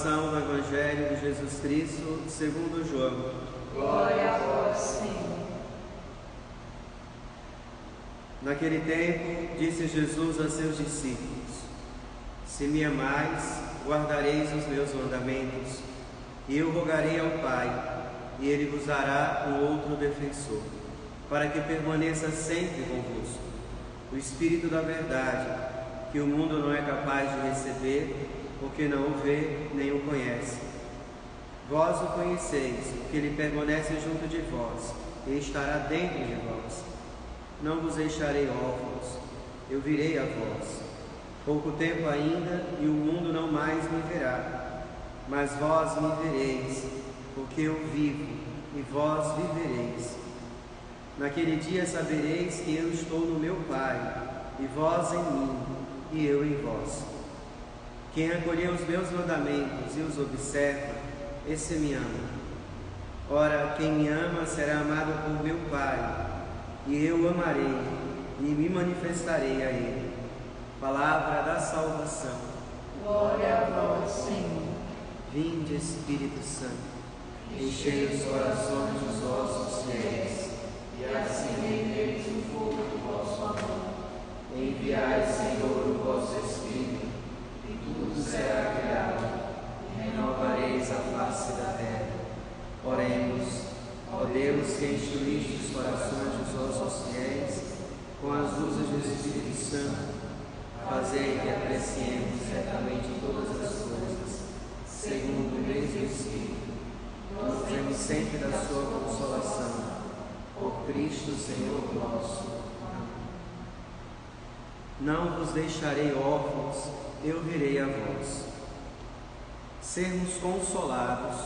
Do Evangelho de Jesus Cristo segundo João. Glória a vós, Senhor. Naquele tempo, disse Jesus a seus discípulos: Se me amais, guardareis os meus mandamentos, e eu rogarei ao Pai, e Ele vos dará um outro defensor, para que permaneça sempre convosco, o Espírito da verdade, que o mundo não é capaz de receber, porque não o vê nem o conhece. Vós o conheceis, porque ele permanece junto de vós e estará dentro de vós. Não vos deixarei órfãos, eu virei a vós. Pouco tempo ainda e o mundo não mais me verá, mas vós me vereis, porque eu vivo e vós vivereis. Naquele dia sabereis que eu estou no meu Pai, e vós em mim, e eu em vós. Quem acolheu os meus mandamentos e os observa, esse me ama. Ora, quem me ama será amado por meu Pai, e eu o amarei e me manifestarei a ele. Palavra da salvação. Glória a vós, Senhor. Vinde, Espírito Santo, enchei os corações dos vossos fiéis, E acendei neles o fogo do vosso amor. enviai, Senhor, o vosso Espírito, tudo será criado, e renovareis a face da terra. Oremos, ó Deus, que instruíste os corações dos vossos fiéis com as luzes do Espírito Santo, fazei que apreciemos certamente todas as coisas, segundo o mesmo Espírito, gozemos sempre da sua consolação, por Cristo Senhor nosso. Não vos deixarei órfãos, eu virei a vós. Sermos consolados.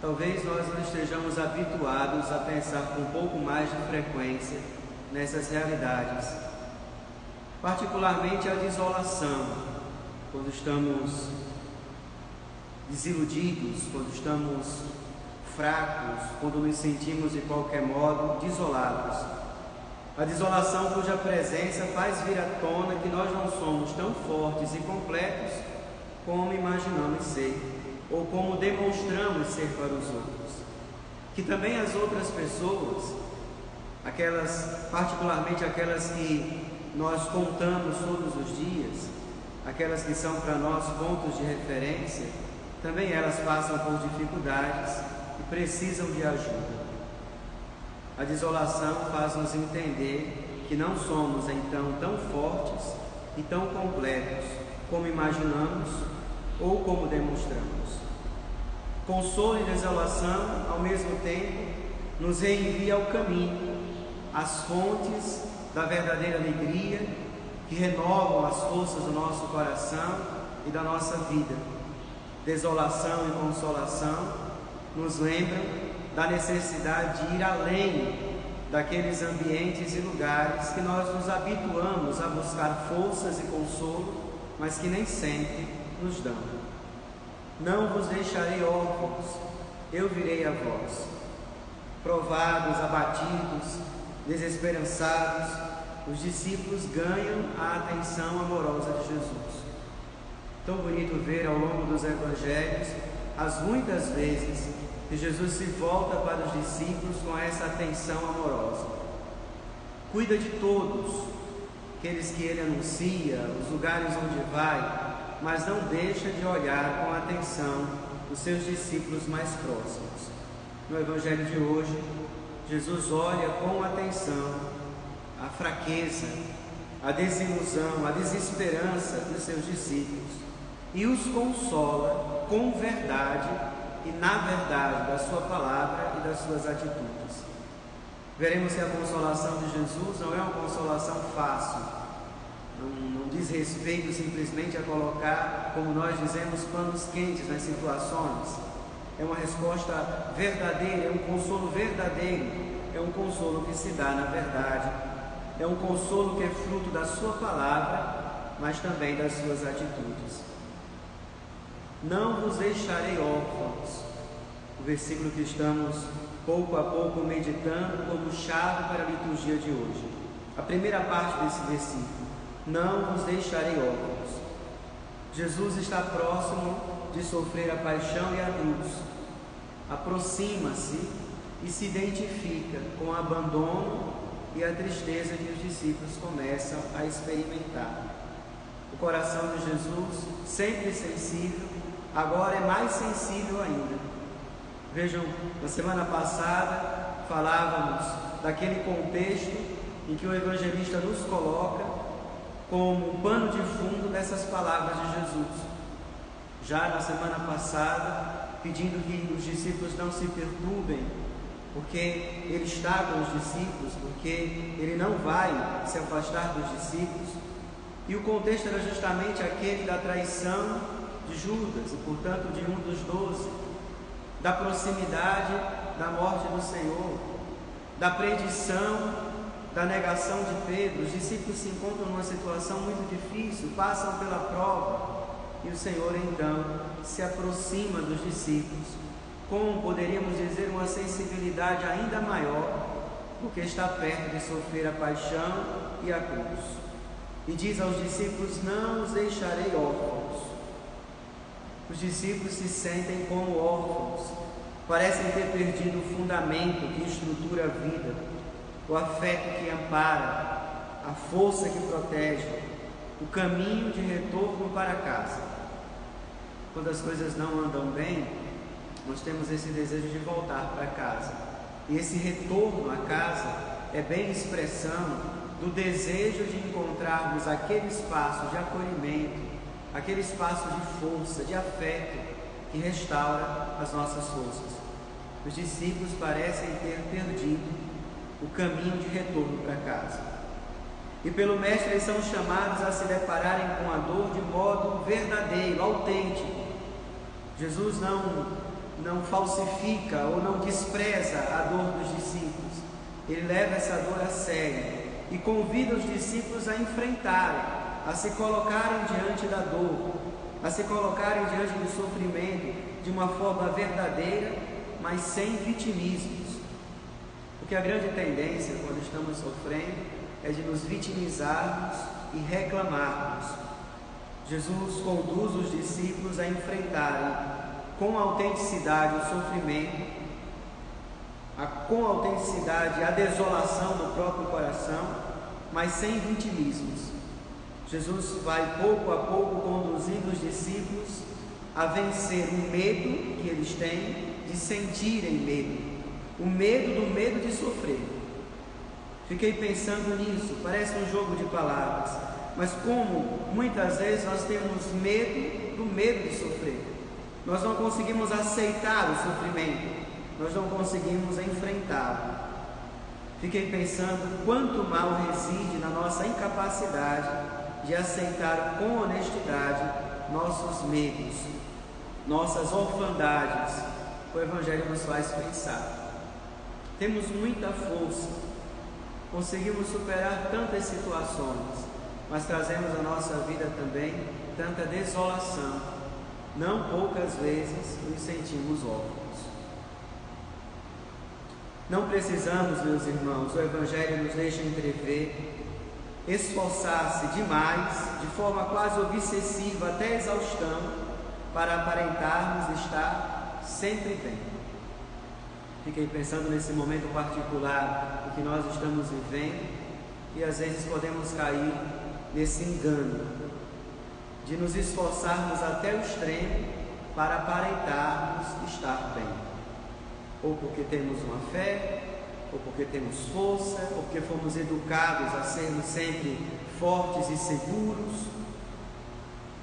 Talvez nós não estejamos habituados a pensar com um pouco mais de frequência nessas realidades. Particularmente a desolação, quando estamos desiludidos, quando estamos fracos, quando nos sentimos de qualquer modo desolados. A desolação cuja presença faz vir à tona que nós não somos tão fortes e completos como imaginamos ser, ou como demonstramos ser para os outros. Que também as outras pessoas, particularmente aquelas que nós contamos todos os dias, aquelas que são para nós pontos de referência, também elas passam por dificuldades e precisam de ajuda. A desolação faz-nos entender que não somos então tão fortes e tão completos como imaginamos ou como demonstramos. Consolo e desolação, ao mesmo tempo, nos reenvia ao caminho, às fontes da verdadeira alegria que renovam as forças do nosso coração e da nossa vida. Desolação e consolação nos lembram da necessidade de ir além daqueles ambientes e lugares que nós nos habituamos a buscar forças e consolo, mas que nem sempre nos dão. Não vos deixarei órfãos, eu virei a vós. Provados, abatidos, desesperançados, os discípulos ganham a atenção amorosa de Jesus. Tão bonito ver ao longo dos evangelhos as muitas vezes que Jesus se volta para os discípulos com essa atenção amorosa. Cuida de todos, aqueles que ele anuncia, os lugares onde vai, mas não deixa de olhar com atenção os seus discípulos mais próximos. No Evangelho de hoje, Jesus olha com atenção a fraqueza, a desilusão, a desesperança dos seus discípulos e os consola com verdade e na verdade da sua palavra e das suas atitudes. Veremos que a consolação de Jesus não é uma consolação fácil, não diz respeito simplesmente a colocar, como nós dizemos, panos quentes nas situações. É uma resposta verdadeira, é um consolo verdadeiro, é um consolo que se dá na verdade, é um consolo que é fruto da sua palavra, mas também das suas atitudes. Não vos deixarei órfãos, o versículo que estamos pouco a pouco meditando como chave para a liturgia de hoje. A primeira parte desse versículo: não vos deixarei órfãos. Jesus está próximo de sofrer a paixão e a cruz. Aproxima-se e se identifica com o abandono e a tristeza que os discípulos começam a experimentar. O coração de Jesus, sempre sensível, agora é mais sensível ainda. Vejam, na semana passada falávamos daquele contexto em que o evangelista nos coloca como um pano de fundo dessas palavras de Jesus. Já na semana passada, pedindo que os discípulos não se perturbem, porque ele está com os discípulos, porque ele não vai se afastar dos discípulos. E o contexto era justamente aquele da traição de Judas, e portanto de um dos 12, da proximidade da morte do Senhor, da predição, da negação de Pedro. Os discípulos se encontram numa situação muito difícil, passam pela prova, e o Senhor então se aproxima dos discípulos com, poderíamos dizer, uma sensibilidade ainda maior, porque está perto de sofrer a paixão e a cruz. E diz aos discípulos: não os deixarei órfãos. Os discípulos se sentem como órfãos, parecem ter perdido o fundamento que estrutura a vida, o afeto que ampara, a força que protege, o caminho de retorno para casa. Quando as coisas não andam bem, nós temos esse desejo de voltar para casa. E esse retorno à casa é bem expressão do desejo de encontrarmos aquele espaço de acolhimento, aquele espaço de força, de afeto, que restaura as nossas forças. Os discípulos parecem ter perdido o caminho de retorno para casa. E pelo Mestre eles são chamados a se depararem com a dor de modo verdadeiro, autêntico. Jesus não falsifica ou não despreza a dor dos discípulos. Ele leva essa dor a sério e convida os discípulos a enfrentarem, a se colocarem diante da dor, a se colocarem diante do sofrimento de uma forma verdadeira, mas sem vitimismos. Porque a grande tendência quando estamos sofrendo é de nos vitimizarmos e reclamarmos. Jesus conduz os discípulos a enfrentarem com autenticidade o sofrimento, com autenticidade a desolação do próprio coração, mas sem vitimismos. Jesus vai pouco a pouco conduzindo os discípulos a vencer o medo que eles têm de sentirem medo, o medo do medo de sofrer. Fiquei pensando nisso, parece um jogo de palavras, mas como muitas vezes nós temos medo do medo de sofrer, nós não conseguimos aceitar o sofrimento, nós não conseguimos enfrentá-lo. Fiquei pensando quanto mal reside na nossa incapacidade de aceitar com honestidade nossos medos, nossas orfandades. O Evangelho nos faz pensar. Temos muita força, conseguimos superar tantas situações, mas trazemos à nossa vida também tanta desolação. Não poucas vezes nos sentimos órfãos. Não precisamos, meus irmãos, o Evangelho nos deixa entrever, esforçar-se demais, de forma quase obsessiva, até exaustão, para aparentarmos estar sempre bem. Fiquei pensando nesse momento particular em que nós estamos vivendo e às vezes podemos cair nesse engano de nos esforçarmos até o extremo para aparentarmos estar bem, ou porque temos uma fé, ou porque temos força, ou porque fomos educados a sermos sempre fortes e seguros.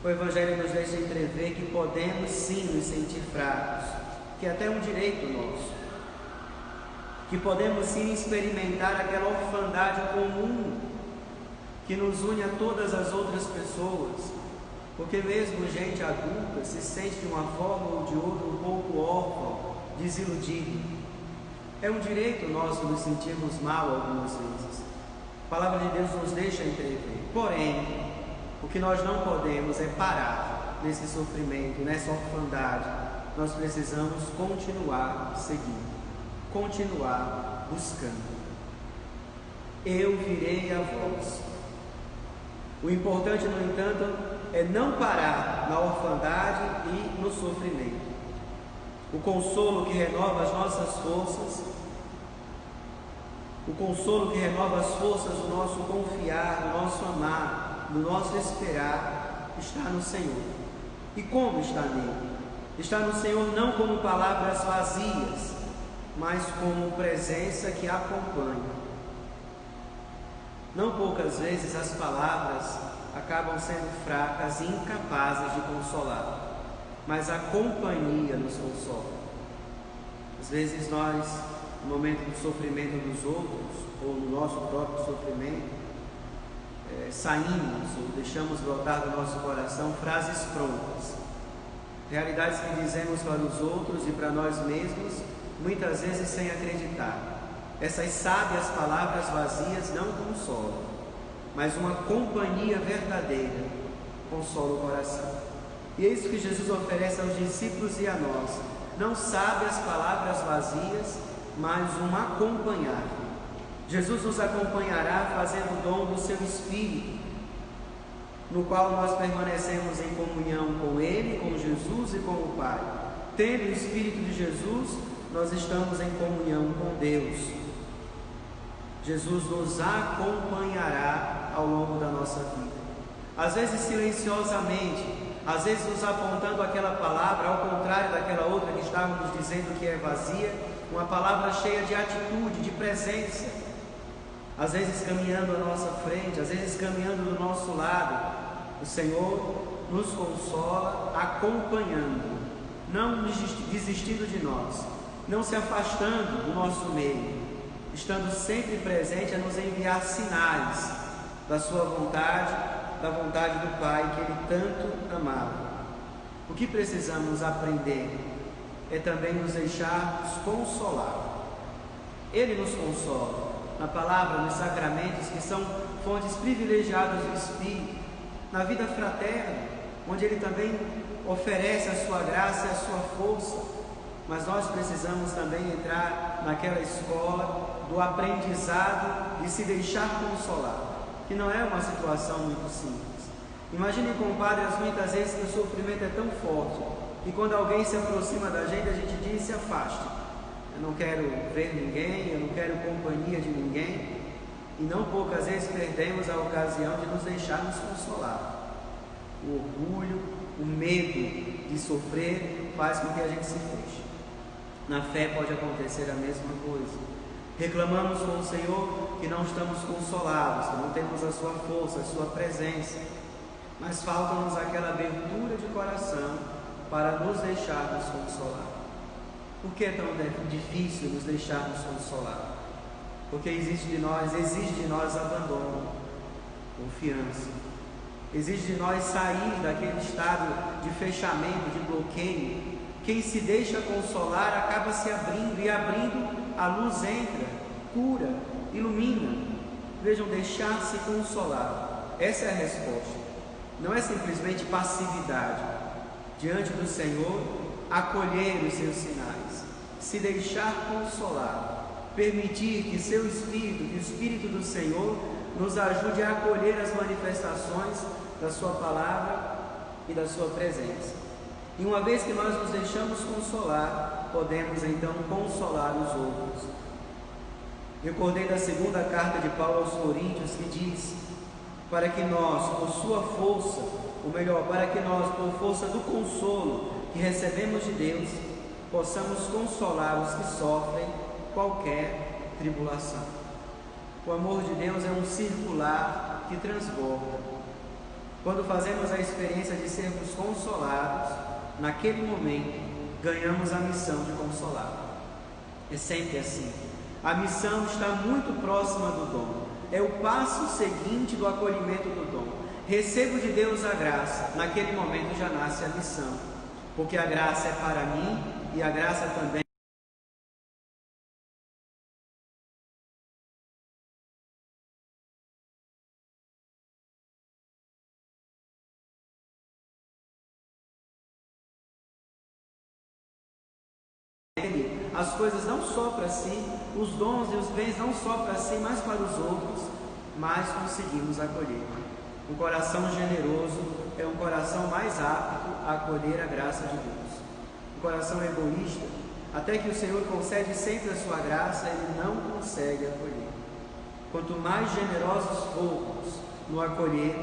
O Evangelho nos deixa entrever que podemos sim nos sentir fracos, que é até um direito nosso, que podemos sim experimentar aquela orfandade comum que nos une a todas as outras pessoas, porque mesmo gente adulta se sente de uma forma ou de outra um pouco órfão, desiludido. É um direito nosso nos sentirmos mal algumas vezes. A palavra de Deus nos deixa entrever. Porém, o que nós não podemos é parar nesse sofrimento, nessa orfandade. Nós precisamos continuar seguindo, continuar buscando. Eu virei a vós. O importante, no entanto, é não parar orfandade e no sofrimento. O consolo que renova as nossas forças, o consolo que renova as forças do nosso confiar, do nosso amar, do nosso esperar, está no Senhor. E como está nele? Está no Senhor não como palavras vazias, mas como presença que acompanha. Não poucas vezes as palavras acabam sendo fracas e incapazes de consolar, mas a companhia nos consola. Às vezes nós, no momento do sofrimento dos outros, ou no nosso próprio sofrimento, saímos ou deixamos brotar do nosso coração frases prontas, realidades que dizemos para os outros e para nós mesmos, muitas vezes sem acreditar. Essas sábias palavras vazias não consolam, mas uma companhia verdadeira consola o coração. E é isso que Jesus oferece aos discípulos e a nós. Não sábias palavras vazias, mas um acompanhar. Jesus nos acompanhará fazendo o dom do seu Espírito, no qual nós permanecemos em comunhão com Ele, com Jesus e com o Pai. Tendo o Espírito de Jesus, nós estamos em comunhão com Deus. Jesus nos acompanhará ao longo da nossa vida, às vezes silenciosamente, às vezes nos apontando aquela palavra, ao contrário daquela outra que estávamos dizendo que é vazia, uma palavra cheia de atitude, de presença, às vezes caminhando à nossa frente, às vezes caminhando do nosso lado. O Senhor nos consola acompanhando, não desistindo de nós, não se afastando do nosso meio, estando sempre presente a nos enviar sinais da sua vontade, da vontade do Pai que Ele tanto amava. O que precisamos aprender é também nos deixarmos consolar. Ele nos consola na palavra, nos sacramentos, que são fontes privilegiadas do Espírito, na vida fraterna, onde Ele também oferece a sua graça e a sua força. Mas nós precisamos também entrar naquela escola do aprendizado de se deixar consolar, que não é uma situação muito simples. Imagine, compadres, muitas vezes que o sofrimento é tão forte que quando alguém se aproxima da gente, a gente diz: se afaste, eu não quero ver ninguém, eu não quero companhia de ninguém. E não poucas vezes perdemos a ocasião de nos deixarmos consolar. O orgulho, o medo de sofrer faz com que a gente se feche. Na fé pode acontecer a mesma coisa. Reclamamos com o Senhor que não estamos consolados, que não temos a sua força, a sua presença, mas falta-nos aquela abertura de coração para nos deixarmos consolar. Por que é tão difícil nos deixarmos consolar? Porque exige de nós abandono, confiança. Exige de nós sair daquele estado de fechamento, de bloqueio. Quem se deixa consolar acaba se abrindo, e abrindo a luz entra, cura, ilumina. Vejam, deixar-se consolar, essa é a resposta. Não é simplesmente passividade. Diante do Senhor, acolher os seus sinais, se deixar consolar, permitir que seu Espírito, que o Espírito do Senhor, nos ajude a acolher as manifestações da sua palavra e da sua presença. E uma vez que nós nos deixamos consolar, podemos então consolar os outros. Recordei da segunda carta de Paulo aos Coríntios, que diz: para que nós, por sua força, ou melhor, para que nós, por força do consolo que recebemos de Deus, possamos consolar os que sofrem qualquer tribulação. O amor de Deus é um circular que transborda. Quando fazemos a experiência de sermos consolados, naquele momento ganhamos a missão de consolar. É sempre assim. A missão está muito próxima do dom. É o passo seguinte do acolhimento do dom. Recebo de Deus a graça, naquele momento já nasce a missão, porque a graça é para mim e a graça também as coisas não só para si, os dons e os bens não só para si, mas para os outros, mas conseguimos acolher. Um coração generoso é um coração mais apto a acolher a graça de Deus. Um coração egoísta, até que o Senhor concede sempre a sua graça, ele não consegue acolher. Quanto mais generosos formos no acolher,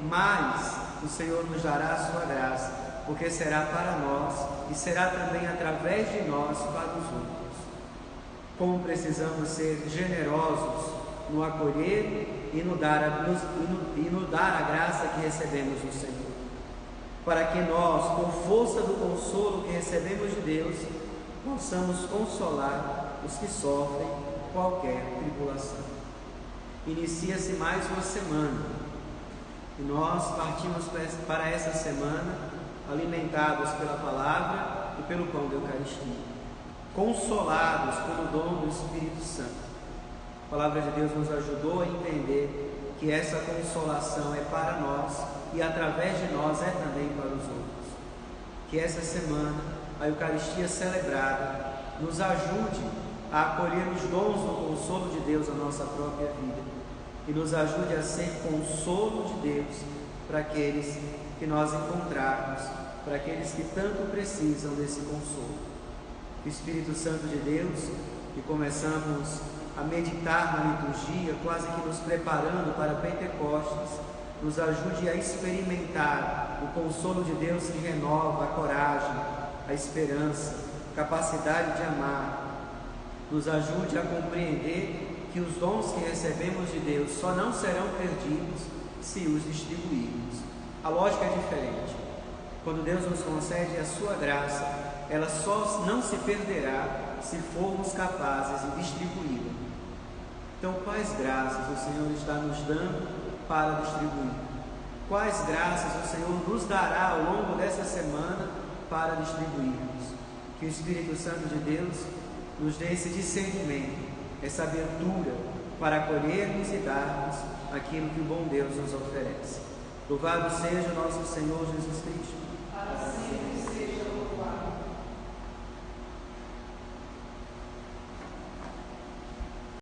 mais o Senhor nos dará a sua graça, porque será para nós e será também através de nós para os outros. Como precisamos ser generosos no acolher e no dar a graça que recebemos do Senhor, para que nós, com força do consolo que recebemos de Deus, possamos consolar os que sofrem qualquer tribulação. Inicia-se mais uma semana e nós partimos para essa semana alimentados pela palavra e pelo pão da Eucaristia, consolados pelo dom do Espírito Santo. A palavra de Deus nos ajudou a entender que essa consolação é para nós e através de nós é também para os outros. Que essa semana a Eucaristia celebrada nos ajude a acolher os dons do consolo de Deus na nossa própria vida e nos ajude a ser consolo de Deus para aqueles que nós encontrarmos, para aqueles que tanto precisam desse consolo. O Espírito Santo de Deus, que começamos a meditar na liturgia, quase que nos preparando para Pentecostes, nos ajude a experimentar o consolo de Deus que renova a coragem, a esperança, a capacidade de amar. Nos ajude a compreender que os dons que recebemos de Deus só não serão perdidos se os distribuirmos. A lógica é diferente. Quando Deus nos concede a sua graça, ela só não se perderá se formos capazes de distribuí-la. Então, quais graças o Senhor está nos dando para distribuir? Quais graças o Senhor nos dará ao longo dessa semana para distribuirmos? Que o Espírito Santo de Deus nos dê esse discernimento, essa abertura para acolhermos e darmos aquilo que o bom Deus nos oferece. Louvado seja o nosso Senhor Jesus Cristo.